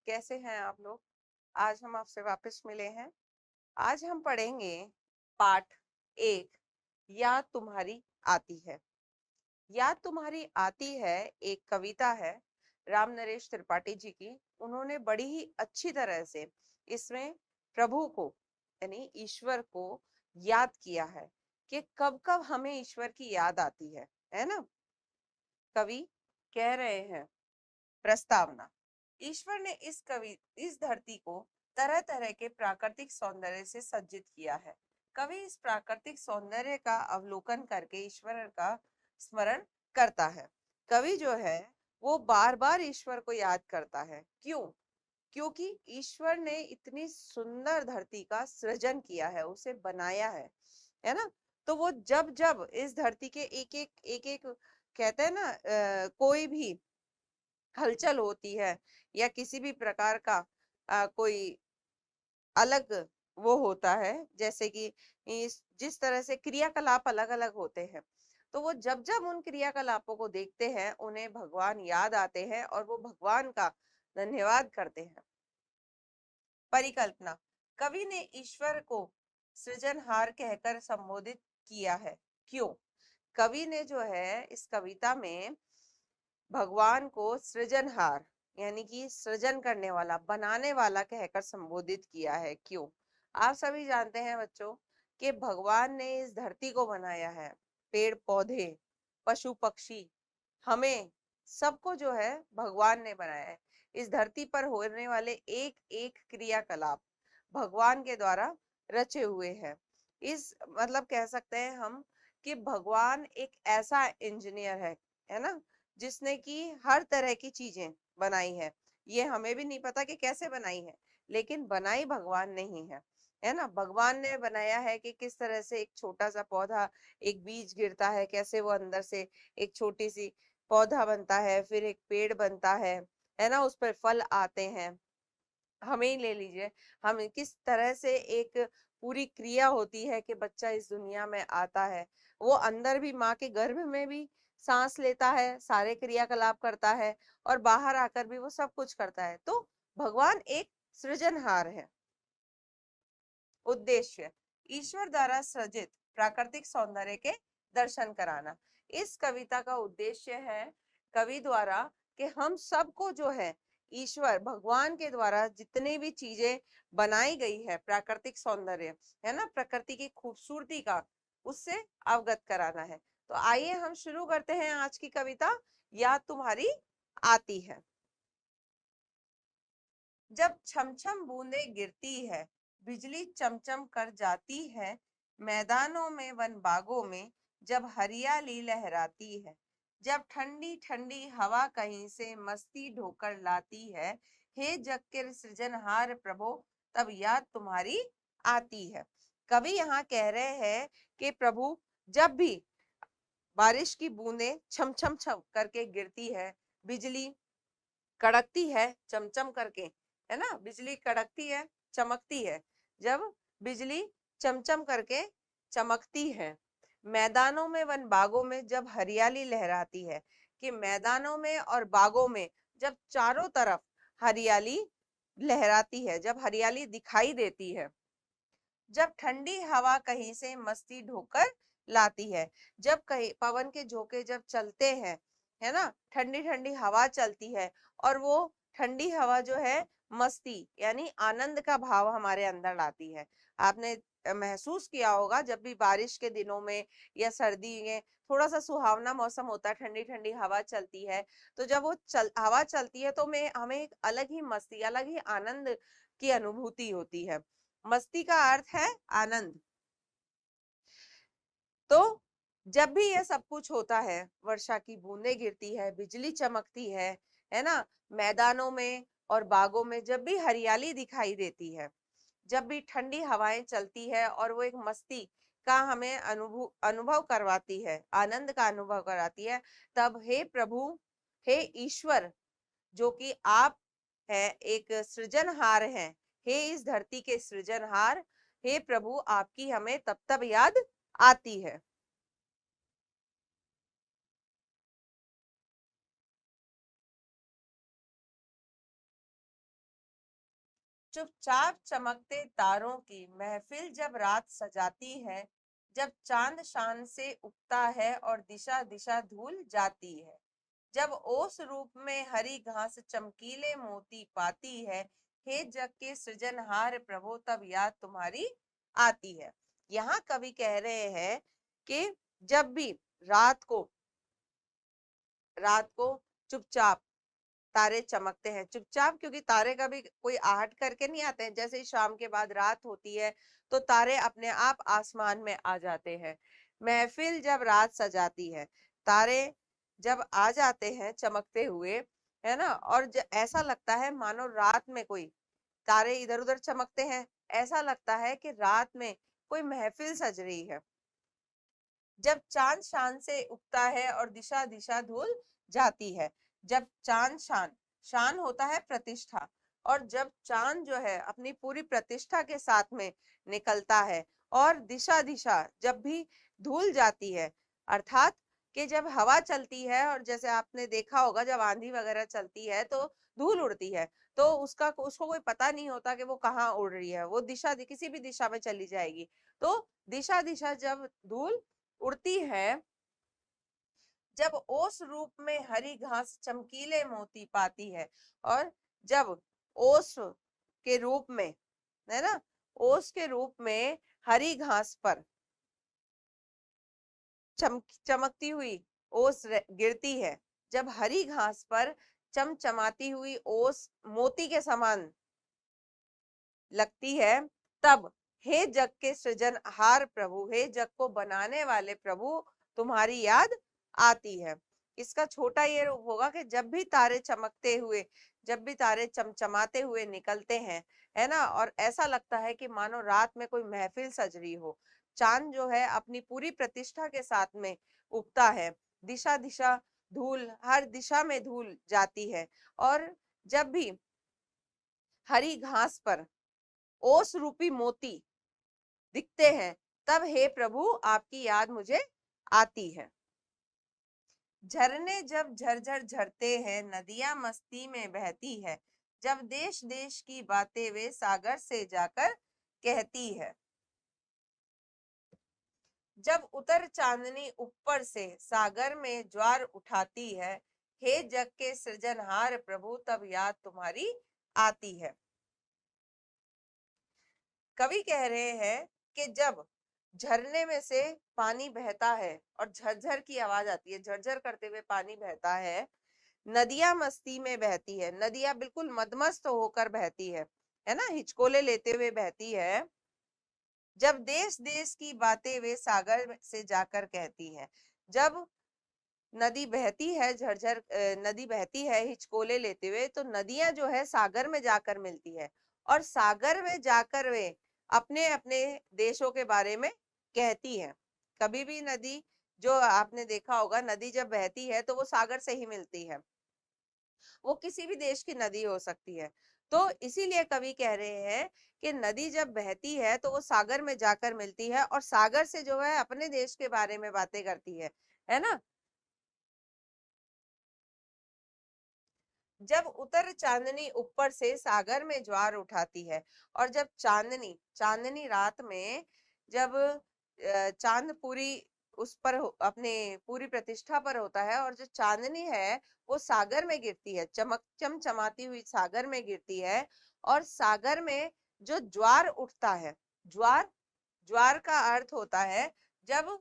कैसे हैं आप लोग? आज हम आपसे वापस मिले हैं। आज हम पढ़ेंगे पाठ 1, याद तुम्हारी आती है। याद तुम्हारी आती है एक कविता है राम नरेश त्रिपाठी जी की। उन्होंने बड़ी ही अच्छी तरह से इसमें प्रभु को यानी ईश्वर को याद किया है कि कब कब हमें ईश्वर की याद आती है ना। कवि कह रहे हैं, प्रस्तावना। ईश्वर ने इस धरती को तरह तरह के प्राकृतिक सौंदर्य से सज्जित किया है। कवि इस प्राकृतिक सौंदर्य का अवलोकन करके ईश्वर का स्मरण करता है। कवि जो है वो बार बार ईश्वर को याद करता है। क्यों? क्योंकि ईश्वर ने इतनी सुंदर धरती का सृजन किया है, उसे बनाया है ना। तो वो जब जब इस धरती के एक एक कहते हैं ना, कोई भी हलचल होती है या किसी भी प्रकार का कोई अलग वो होता है, जैसे कि जिस तरह से क्रियाकलाप अलग अलग होते हैं, तो वो जब जब उन क्रियाकलापों को देखते हैं उन्हें भगवान याद आते हैं और वो भगवान का धन्यवाद करते हैं। परिकल्पना। कवि ने ईश्वर को सृजनहार कहकर संबोधित किया है। क्यों? कवि ने जो है इस कविता में भगवान को सृजनहार यानी कि सृजन करने वाला, बनाने वाला कहकर संबोधित किया है। क्यों? आप सभी जानते हैं बच्चों कि भगवान ने इस धरती को बनाया है। पेड़ पौधे, पशु पक्षी, हमें सबको जो है भगवान ने बनाया है। इस धरती पर होने वाले एक एक क्रियाकलाप भगवान के द्वारा रचे हुए हैं। इस मतलब कह सकते हैं हम कि भगवान एक ऐसा इंजीनियर है ना, जिसने कि हर तरह की चीजें बनाई है। ये हमें भी नहीं पता कि कैसे बनाई है, लेकिन बनाई भगवान ने ही है ना। भगवान ने बनाया है कि किस तरह से एक छोटा सा पौधा, एक बीज गिरता है, कैसे वो अंदर से एक छोटी सी पौधा बनता है, फिर एक पेड़ बनता है ना, उस पर फल आते हैं। हमें ही ले लीजिए, हम किस तरह से एक पूरी क्रिया होती है कि बच्चा इस दुनिया में आता है, वो अंदर भी माँ के गर्भ में भी सांस लेता है, सारे क्रियाकलाप करता है और बाहर आकर भी वो सब कुछ करता है। तो भगवान एक सृजनहार है। उद्देश्य, ईश्वर द्वारा सृजित प्राकृतिक सौंदर्य के दर्शन कराना। इस कविता का उद्देश्य है कवि द्वारा कि हम सबको जो है ईश्वर भगवान के द्वारा जितने भी चीजें बनाई गई है, प्राकृतिक सौंदर्य है ना, प्रकृति की खूबसूरती का, उससे अवगत कराना है। तो आइए हम शुरू करते हैं आज की कविता, याद तुम्हारी आती है। जब छमछम बूंदे गिरती है, बिजली चमचम कर जाती है, मैदानों में वन बागों में जब हरियाली लहराती है, जब ठंडी ठंडी हवा कहीं से मस्ती ढोकर लाती है, हे जग के सृजनहार प्रभो तब याद तुम्हारी आती है। कवि यहाँ कह रहे हैं कि प्रभु, जब भी बारिश की बूंदें छम छम छम करके गिरती है, बिजली कड़कती है चमचम करके, है ना, बिजली कड़कती है, चमकती है। जब बिजली चमचम करके चमकती है, मैदानों में वन बागों में जब हरियाली लहराती है, कि मैदानों में और बागों में जब चारों तरफ हरियाली लहराती है, जब हरियाली दिखाई देती है, जब ठंडी हवा कहीं से मस्ती ढोकर लाती है, जब कहीं पवन के झोंके जब चलते हैं, है ना, ठंडी ठंडी हवा चलती है और वो ठंडी हवा जो है मस्ती यानी आनंद का भाव हमारे अंदर लाती है। आपने महसूस किया होगा जब भी बारिश के दिनों में या सर्दी में थोड़ा सा सुहावना मौसम होता है, ठंडी ठंडी हवा चलती है, तो जब वो हवा चलती है तो में हमें एक अलग ही मस्ती, अलग ही आनंद की अनुभूति होती है। मस्ती का अर्थ है आनंद। तो जब भी ये सब कुछ होता है, वर्षा की बूंदें गिरती है, बिजली चमकती है ना, मैदानों में और बागों में जब भी हरियाली दिखाई देती है, जब भी ठंडी हवाएं चलती है और वो एक मस्ती का हमें अनुभव करवाती है, आनंद का अनुभव कराती है, तब हे प्रभु, हे ईश्वर, जो कि आप है एक सृजनहार हैं, हे इस धरती के सृजनहार, हे प्रभु आपकी हमें तब तब याद आती है। चुपचाप चमकते तारों की महफिल जब रात सजाती है, जब चांद शान से उगता है और दिशा दिशा धूल जाती है, जब ओस रूप में हरी घास चमकीले मोती पाती है, हे जग के सृजनहार प्रभु तब याद तुम्हारी आती है। यहाँ कवि कह रहे हैं कि जब भी रात को रात को चुपचाप तारे चमकते हैं, चुपचाप, क्योंकि तारे कभी कोई आहट करके नहीं आते हैं। जैसे ही शाम के बाद रात होती है तो तारे अपने आप आसमान में आ जाते हैं। महफिल जब रात सजाती है, तारे जब आ जाते हैं चमकते हुए, है ना, और ऐसा लगता है मानो रात में कोई तारे इधर उधर चमकते हैं, ऐसा लगता है कि रात में कोई महफिल सज रही है। जब चांद शान से उगता है और दिशा दिशा धुल जाती है, जब चांद शान, शान होता है प्रतिष्ठा, और जब चांद जो है अपनी पूरी प्रतिष्ठा के साथ में निकलता है, और दिशा दिशा जब भी धुल जाती है, अर्थात कि जब हवा चलती है, और जैसे आपने देखा होगा जब आंधी वगैरह चलती है तो धूल उड़ती है, तो उसको कोई पता नहीं होता कि वो कहाँ उड़ रही है, वो किसी भी दिशा में चली जाएगी। तो दिशा दिशा जब धूल उड़ती है, जब ओस रूप में हरी घास चमकीले मोती पाती है, और जब ओस के रूप में, है ना, ओस के रूप में हरी घास पर चमकती हुई ओस गिरती है, जब हरी घास पर चमचमाती हुई ओस मोती के समान लगती है, तब हे जग के सृजनहार प्रभु, हे जग को बनाने वाले प्रभु, तुम्हारी याद आती है। इसका छोटा ये रूप होगा कि जब भी तारे चमकते हुए, जब भी तारे चमचमाते हुए निकलते हैं, है ना, और ऐसा लगता है कि मानो रात में कोई महफिल सज रही हो, चांद जो है अपनी पूरी प्रतिष्ठा के साथ में उगता है, दिशा दिशा धूल, हर दिशा में धूल जाती है, और जब भी हरी घास पर ओस रूपी मोती दिखते हैं, तब हे प्रभु आपकी याद मुझे आती है। झरने जब झरझर झरते हैं, नदियां मस्ती में बहती है, जब देश देश की बातें वे सागर से जाकर कहती है, जब उतर चांदनी ऊपर से सागर में ज्वार उठाती है, हे जग के सृजनहार प्रभु तब याद तुम्हारी आती है। कवि कह रहे हैं कि जब झरने में से पानी बहता है और झरझर की आवाज आती है, झरझर करते हुए पानी बहता है, नदियां मस्ती में बहती है, नदियां बिल्कुल मदमस्त होकर बहती है ना, हिचकोले लेते हुए बहती है, जब देश देश की बातें वे सागर से जाकर कहती हैं, जब नदी बहती है, झरझर नदी बहती है हिचकोले लेते हुए, तो नदियां जो है सागर में जाकर मिलती है, और सागर में जाकर वे अपने अपने देशों के बारे में कहती हैं। कभी भी नदी, जो आपने देखा होगा, नदी जब बहती है तो वो सागर से ही मिलती है, वो किसी भी देश की नदी हो सकती है। तो इसीलिए कवि कह रहे हैं कि नदी जब बहती है तो वो सागर में जाकर मिलती है, और सागर से जो है अपने देश के बारे में बातें करती है ना। जब उतर चांदनी ऊपर से सागर में ज्वार उठाती है, और जब चांदनी, चांदनी रात में जब चांद पूरी उस पर अपने पूरी प्रतिष्ठा पर होता है, और जो चांदनी है वो सागर में गिरती है, चमचमाती हुई सागर में गिरती है, और सागर में जो ज्वार उठता है, ज्वार, ज्वार का अर्थ होता है जब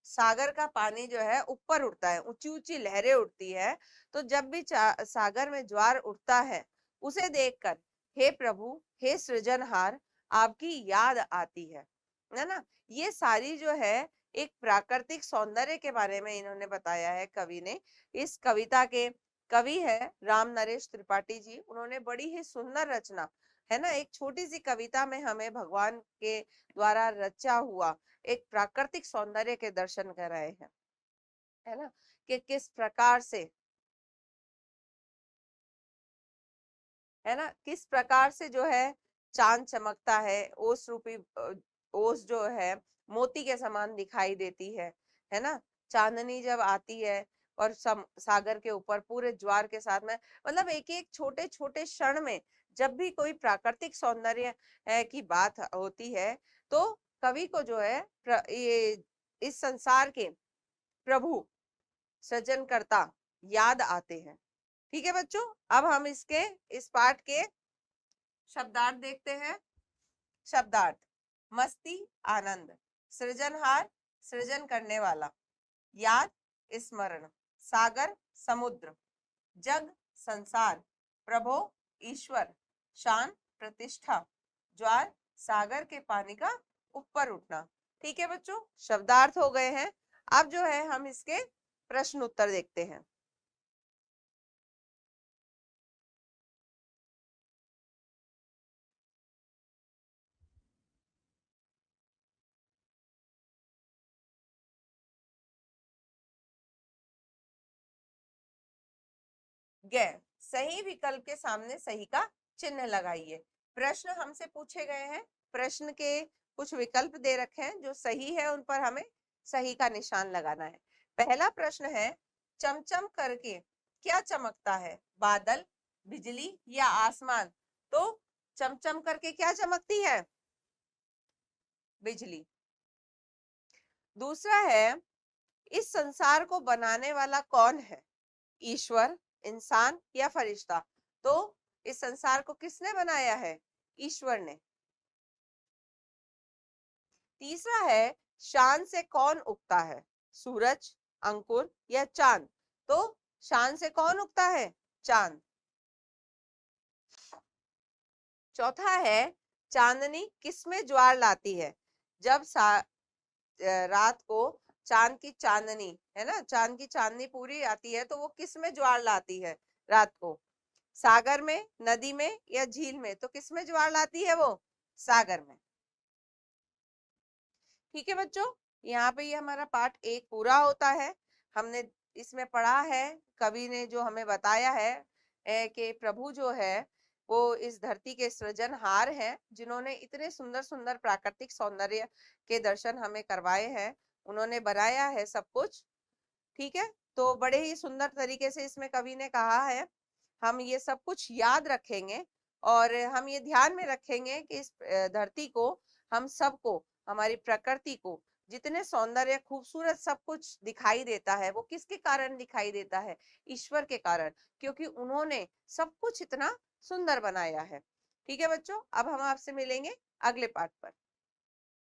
सागर का पानी जो है ऊपर उठता है, ऊंची ऊंची लहरें उठती है, तो जब भी सागर में ज्वार उठता है, उसे देखकर हे प्रभु, हे सृजनहार, आपकी याद आती है ना। ये सारी जो है एक प्राकृतिक सौंदर्य के बारे में इन्होंने बताया है कवि ने। इस कविता के कवि है राम नरेश त्रिपाठी जी, उन्होंने बड़ी ही सुंदर रचना, है ना, एक छोटी सी कविता में हमें भगवान के द्वारा रचा हुआ एक प्राकृतिक सौंदर्य के दर्शन कराए हैं, है ना, कि किस प्रकार से, है ना, किस प्रकार से जो है चांद चमकता है, ओस रूपी ओस जो है मोती के समान दिखाई देती है ना, चांदनी जब आती है और सागर के ऊपर पूरे ज्वार के साथ में, मतलब एक एक छोटे छोटे क्षण में जब भी कोई प्राकृतिक सौंदर्य की बात होती है तो कवि को जो है ये इस संसार के प्रभु सृजनकर्ता याद आते हैं। ठीक है बच्चों, अब हम इसके इस पाठ के शब्दार्थ देखते हैं। शब्दार्थ: मस्ती, आनंद, सृजनहार, सृजन करने वाला, याद, स्मरण, सागर, समुद्र, जग, संसार, प्रभो, ईश्वर, शान, प्रतिष्ठा, ज्वार, सागर के पानी का ऊपर उठना। ठीक है बच्चों, शब्दार्थ हो गए हैं। अब जो है हम इसके प्रश्न उत्तर देखते हैं। गै, सही विकल्प के सामने सही का चिन्ह लगाइए। प्रश्न हमसे पूछे गए हैं, प्रश्न के कुछ विकल्प दे रखे हैं, जो सही है उन पर हमें सही का निशान लगाना है। पहला प्रश्न है, चमचम करके क्या चमकता है? बादल, बिजली या आसमान? तो चमचम करके क्या चमकती है? बिजली। दूसरा है, इस संसार को बनाने वाला कौन है? ईश्वर, इंसान या फरिश्ता? तो इस संसार को किसने बनाया है? ईश्वर ने। तीसरा है, शान से कौन उगता है? सूरज, अंकुर या चांद? तो शान से कौन उगता है? चांद। चौथा है, चांदनी किसमें ज्वार लाती है? जब रात को चांद की चांदनी है ना, चांद की चांदनी पूरी आती है तो वो किस में ज्वार लाती है रात को? सागर में, नदी में या झील में? तो किस में ज्वार लाती है वो? सागर में। ठीक है बच्चों, यहाँ पे ये हमारा पाठ एक पूरा होता है। हमने इसमें पढ़ा है, कवि ने जो हमें बताया है कि प्रभु जो है वो इस धरती के सृजनहार हैं, जिन्होंने इतने सुंदर सुंदर प्राकृतिक सौंदर्य के दर्शन हमें करवाए हैं। उन्होंने बनाया है सब कुछ। ठीक है, तो बड़े ही सुंदर तरीके से इसमें कवि ने कहा है। हम ये सब कुछ याद रखेंगे और हम ये ध्यान में रखेंगे कि इस धरती को, हम सबको, हमारी प्रकृति को जितने सौंदर्य खूबसूरत सब कुछ दिखाई देता है, वो किसके कारण दिखाई देता है? ईश्वर के कारण, क्योंकि उन्होंने सब कुछ इतना सुंदर बनाया है। ठीक है बच्चों, अब हम आपसे मिलेंगे अगले पाठ पर।